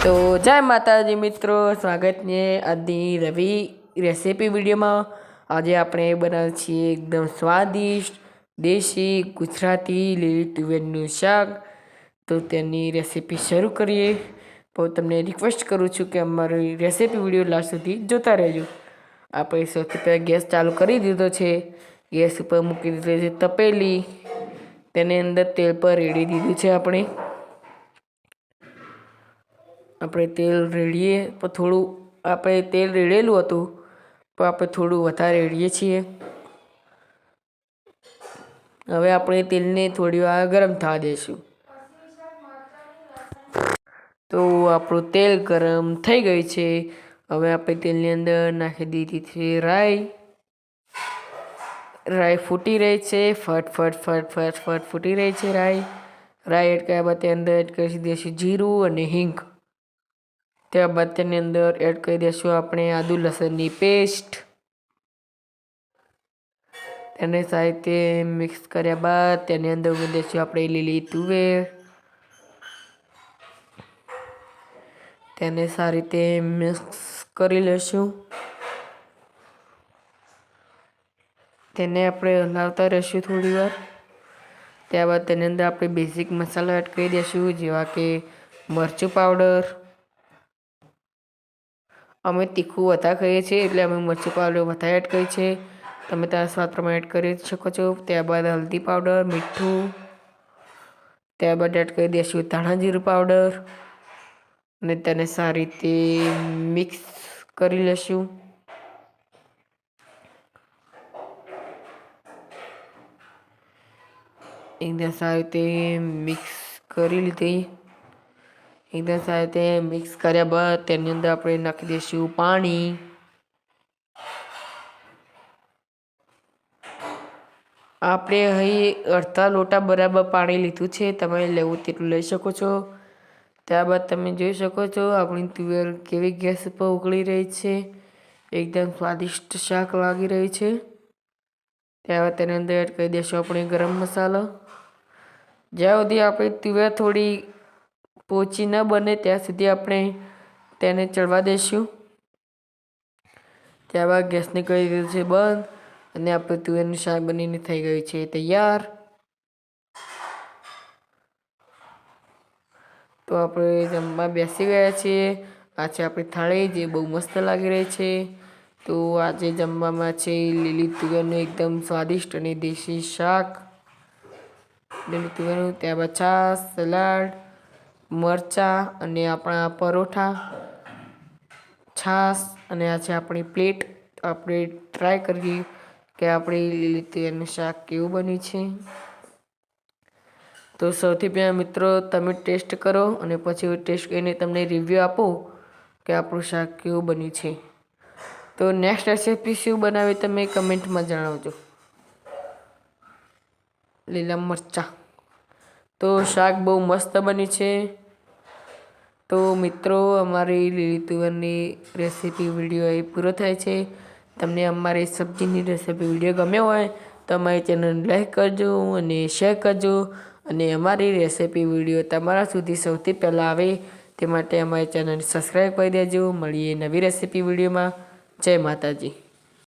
તો જય માતાજી મિત્રો, સ્વાગત છે આજની નવી રેસીપી વિડીયોમાં। આજે આપણે બનાવીએ છીએ એકદમ સ્વાદિષ્ટ દેશી ગુજરાતી લીલી તુવેરનું શાક। તો તેની રેસીપી શરૂ કરીએ। તો તમને રિક્વેસ્ટ કરું છું કે અમારી રેસીપી વિડીયો લાસ્ટ સુધી જોતા રહેજો। આપણે સૌથી પહેલાં ગેસ ચાલુ કરી દીધો છે। ગેસ ઉપર મૂકી દીધી છે તપેલી, તેની અંદર તેલ પર રેડી દીધું છે। આપણે તેલ રેડીએ તો થોડું, આપણે તેલ રેડેલું હતું તો આપણે થોડું વધારે રેડીએ છીએ। હવે આપણે તેલને થોડી વાર ગરમ થવા દઈશું। તો આપણું તેલ ગરમ થઈ ગયું છે। હવે આપણે તેલની અંદર નાખી દીધી છે રાઈ। રાઈ ફૂટી રહી છે, ફટ ફૂટી રહી છે રાઈ એડ કર્યા બાદ તેની અંદર એડ કરી દઈશું જીરું અને હિંગ। ત્યારબાદ તેની અંદર એડ કરી દઈશું આપણે આદુ લસણની પેસ્ટ। તેને સારી રીતે મિક્સ કર્યા બાદ તેની અંદર ઉમેરી દઈશું આપણે લીલી તુવેર। તેને સારી રીતે મિક્સ કરી લઈશું। તેને આપણે હલાવતા રહીશું થોડી વાર। ત્યારબાદ તેની અંદર આપણે બેઝિક મસાલા એડ કરી દઈશું, જેવા કે મરચું પાવડર। અમે તીખું વધારે ખાઈએ છીએ એટલે અમે મરચું પાવડર વધારે એડ કરીએ છીએ, તમે તમારા સ્વાદ પ્રમાણે એડ કરી શકો છો। ત્યારબાદ હલ્દી પાવડર, મીઠું, ત્યારબાદ એડ કરી દઈશું ધાણા જીરું પાવડર અને તેને સારી રીતે મિક્સ કરી લઈશું। એકદમ સારી રીતે મિક્સ કરી લીધી। એકદમ સારી રીતે મિક્સ કર્યા બાદ તેની અંદર આપણે નાખી દઈશું પાણી। આપણે અહીં અડધા લોટા બરાબર પાણી લીધું છે, તમે લેવું તેટલું લઈ શકો છો। ત્યારબાદ તમે જોઈ શકો છો આપણી તુવેર કેવી ગેસ પર ઉકળી રહી છે, એકદમ સ્વાદિષ્ટ શાક લાગી રહી છે। ત્યારબાદ તેની અંદર એડ કરી દઈશું આપણે ગરમ મસાલો। જ્યાં સુધી આપણી તુવેર થોડી પોચી ન બને ત્યાં સુધી આપણે તેને ચડવા દઈશું। ત્યારબાદ ગેસને કરી દીધું છે બંધ અને આપણું તુવેરનું શાક બનીને થઈ ગયું છે તૈયાર। તો આપણે જમવા બેસી ગયા છીએ। આ છે આપણી થાળી, જે બહુ મસ્ત લાગી રહી છે। તો આજે જમવામાં છે લીલી તુવેરનું એકદમ સ્વાદિષ્ટ અને દેશી શાક, લીલી તુવેરનું, ત્યારબાદ છાશ, સલાડ, મરચાં અને આપણા પરોઠા, છાશ અને આ છે આપણી પ્લેટ। આપણે ટ્રાય કરીએ કે આપણી લીલી તુવેરનું શાક કેવું બન્યું છે। તો સૌથી પહેલાં મિત્રો તમે ટેસ્ટ કરો અને પછી ટેસ્ટ કરીને તમને રિવ્યૂ આપો કે આપણું શાક કેવું બન્યું છે। તો નેક્સ્ટ રેસીપી શું બનાવી તમે કમેન્ટમાં જણાવજો। લીલા મરચાં, તો શાક બહુ મસ્ત બન્યું છે। તો મિત્રો અમારી લીલી તુવેરની રેસીપી વિડીયો અહીં પૂરો થાય છે। તમને અમારી સબ્જીની રેસીપી વિડીયો ગમ્યો હોય તો અમારી ચેનલને લાઈક કરજો અને શેર કરજો, અને અમારી રેસીપી વિડીયો તમારા સુધી સૌથી પહેલાં આવે તે માટે અમારી ચેનલને સબસ્ક્રાઈબ કરી દેજો। મળીએ નવી રેસીપી વિડીયોમાં। જય માતાજી।